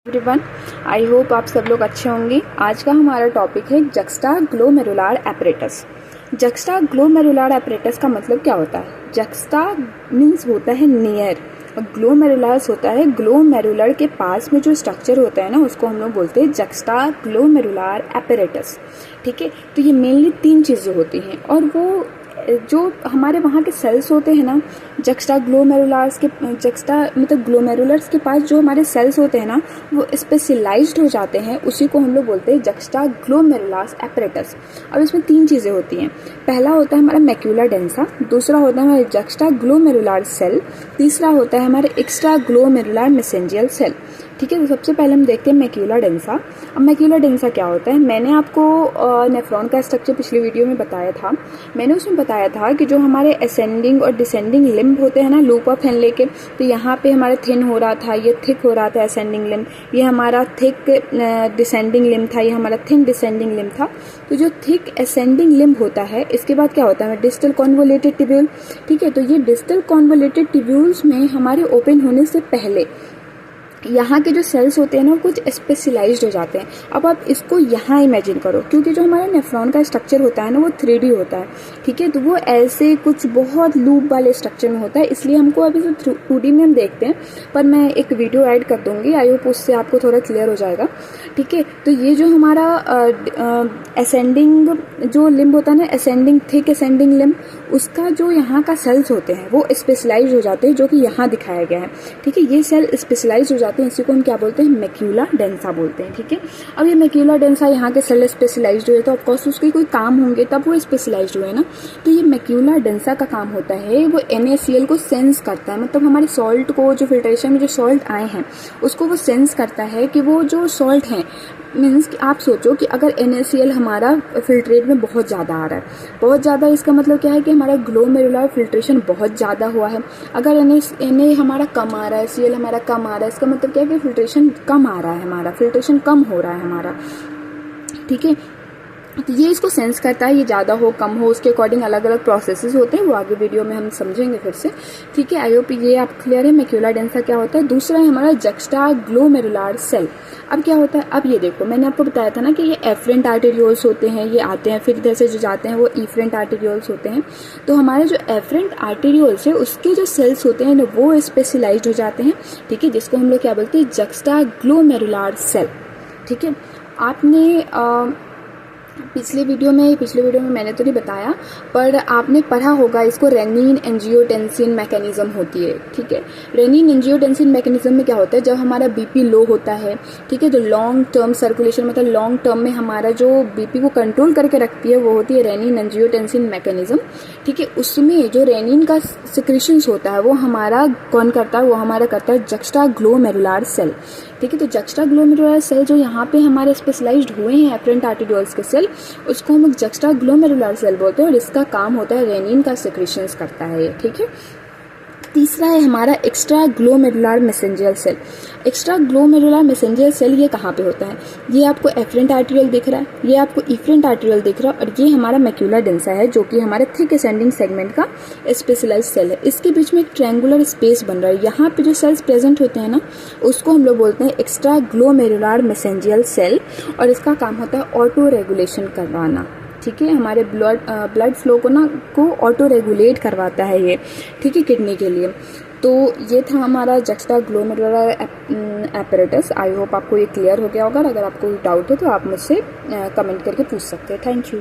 Everyone, I hope आप सब लोग अच्छे होंगे। आज का हमारा टॉपिक है जक्स्टाग्लोमेरुलर एपरेटस। जक्स्टाग्लोमेरुलर एपरेटस का मतलब क्या होता है? जक्स्टा मीन्स होता है नियर और ग्लोमेरुलस होता है ग्लोमेरुलर के पास में जो स्ट्रक्चर होता है ना, उसको हम लोग बोलते हैं जक्स्टाग्लोमेरुलर एपरेटस। ठीक है, तो ये मेनली तीन चीज़ें होती हैं और वो जो हमारे वहाँ के सेल्स होते हैं ना, जक्स्टाग्लोमेरुलर्स के पास जो हमारे सेल्स होते हैं ना, वो स्पेशलाइज्ड हो जाते हैं, उसी को हम लोग बोलते हैं जक्स्टाग्लोमेरुलर एपरेटस। अब इसमें तीन चीज़ें होती हैं। पहला होता है हमारा मैक्यूला डेंसा, दूसरा होता है हमारा जक्स्टाग्लोमेरुलर सेल, तीसरा होता है हमारे एक्स्ट्राग्लोमेरुलर मेसेंजियल सेल। ठीक है, तो सबसे पहले हम देखते हैं मैक्यूला डेंसा। अब मैक्यूला डेंसा क्या होता है? मैंने आपको नेफ्रॉन का स्ट्रक्चर पिछली वीडियो में बताया था। मैंने उसमें बताया था कि जो हमारे असेंडिंग और डिसेंडिंग लिम्ब होते हैं ना, लूप ऑफ हेनले के, तो यहाँ पे हमारा थिन हो रहा था, ये थिक हो रहा था असेंडिंग लिम्ब, ये हमारा थिक डिसेंडिंग लिम्ब था, ये हमारा थिन डिसेंडिंग लिम्ब था। तो जो थिक असेंडिंग लिम्ब होता है, इसके बाद क्या होता है? Distal convoluted tubule. ठीक है, तो ये डिस्टल कॉन्वोलेटेड टिब्यूल्स में हमारे ओपन होने से पहले यहाँ के जो सेल्स होते हैं ना, कुछ स्पेशलाइज्ड हो जाते हैं। अब आप इसको यहाँ इमेजिन करो, क्योंकि जो हमारा नेफ्रॉन का स्ट्रक्चर होता है ना, वो 3D होता है। ठीक है, तो वो ऐसे कुछ बहुत लूप वाले स्ट्रक्चर में होता है, इसलिए हमको अभी जो 2D में हम देखते हैं, पर मैं एक वीडियो ऐड कर दूंगी, आई होप उससे आपको थोड़ा क्लियर हो जाएगा। ठीक है, तो ये जो हमारा असेंडिंग जो लिम्ब होता है ना, असेंडिंग थिक असेंडिंग लिम्ब, उसका जो यहाँ का सेल्स होते हैं वो स्पेशलाइज हो जाते हैं, जो कि यहाँ दिखाया गया है। ठीक है, ये सेल स्पेशलाइज हो जाते हैं, इसी को हम क्या बोलते हैं? मैक्यूला डेंसा बोलते हैं। ठीक है, अब ये मैक्यूला डेंसा यहाँ के सेल स्पेशलाइज्ड हुए, तो ऑफकोर्स उसके कोई काम होंगे तब वो स्पेशलाइज्ड हुए ना। तो ये मैक्यूला डेंसा का काम होता है, वो NaCl को सेंस करता है, मतलब हमारे सॉल्ट को, जो फिल्ट्रेशन में जो सॉल्ट आए हैं उसको वो सेंस करता है कि वो जो सॉल्ट हैं, मीन्स कि आप सोचो कि अगर NaCl हमारा फिल्ट्रेट में बहुत ज़्यादा आ रहा है, बहुत ज़्यादा, इसका मतलब क्या है कि हमारा ग्लोमेरुलर फिल्ट्रेशन बहुत ज़्यादा हुआ है। अगर Na हमारा कम आ रहा है, Cl हमारा कम आ रहा है, इसका मतलब क्या है कि फिल्ट्रेशन कम आ रहा है, हमारा फिल्ट्रेशन कम हो रहा है हमारा। ठीक है, तो ये इसको सेंस करता है, ये ज़्यादा हो कम हो, उसके अकॉर्डिंग अलग अलग प्रोसेसेस होते हैं, वो आगे वीडियो में हम समझेंगे फिर से। ठीक है, आई होप ये आप क्लियर है मैक्यूला डेंसा क्या होता है। दूसरा है हमारा जक्स्टाग्लोमेरुलर सेल। अब क्या होता है? अब ये देखो, मैंने आपको बताया था ना कि ये एफरेंट आर्टेरियोल्स होते हैं, ये आते हैं, फिर इधर से जो जाते हैं वो इफरेंट आर्टेरियोल्स होते हैं। तो हमारे जो एफरेंट आर्टेरियोल्स है, उसके जो सेल्स होते हैं वो स्पेशलाइज्ड हो जाते हैं। ठीक है, जिसको हम लोग क्या बोलते हैं? Juxtaglomerular cell. ठीक है, आपने पिछले वीडियो में मैंने तो नहीं बताया, पर आपने पढ़ा होगा इसको, रेनिन एंजियोटेंसिन मैकेनिज्म होती है। ठीक है, रेनिन एंजियोटेंसिन मैकेनिज्म में क्या होता है? जब हमारा बीपी लो होता है, ठीक है, तो लॉन्ग टर्म सर्कुलेशन, मतलब लॉन्ग टर्म में हमारा जो बीपी को कंट्रोल करके रखती है, वो होती है रेनिन एंजियोटेंसिन मैकेनिज्म। ठीक है, उसमें जो रेनिन का सिक्रीशंस होता है, वो हमारा कौन करता है? वो हमारा करता है जक्स्टाग्लोमेरुलर सेल। ठीक है, तो जक्स्टाग्लोमेरुलर सेल जो यहाँ पे हमारे स्पेशलाइज्ड हुए हैं एफरेंट आर्टेरियोल्स के सेल, उसको हम जक्स्टाग्लोमेरुलर सेल बोलते हैं और इसका काम होता है रेनिन का सिक्रीशंस करता है ये। ठीक है, तीसरा है हमारा एक्स्ट्राग्लोमेरुलर मेसेंजियल सेल। एक्स्ट्राग्लोमेरुलर मेसेंजियल सेल ये कहाँ पे होता है? ये आपको एफरेंट आर्टेरियल दिख रहा है, ये आपको इफरेंट आर्टेरियल दिख रहा है, और ये हमारा मैक्यूला डेंसा है, जो कि हमारे थिक असेंडिंग सेगमेंट का स्पेशलाइज्ड सेल है। इसके बीच में एक ट्रायंगुलर स्पेस बन रहा है, यहाँ पे जो सेल्स प्रेजेंट होते हैं ना, उसको हम लोग बोलते हैं एक्स्ट्राग्लोमेरुलर मेसेंजियल सेल, और इसका काम होता है ऑटो रेगुलेशन करवाना। ठीक है, हमारे ब्लड फ्लो को ऑटो रेगुलेट करवाता है ये। ठीक है, किडनी के लिए। तो ये था हमारा जक्स्टाग्लोमेरुलर एपरेटस। आई होप आपको ये क्लियर हो गया होगा। अगर आपको कोई डाउट हो तो आप मुझसे कमेंट करके पूछ सकते हैं। Thank you.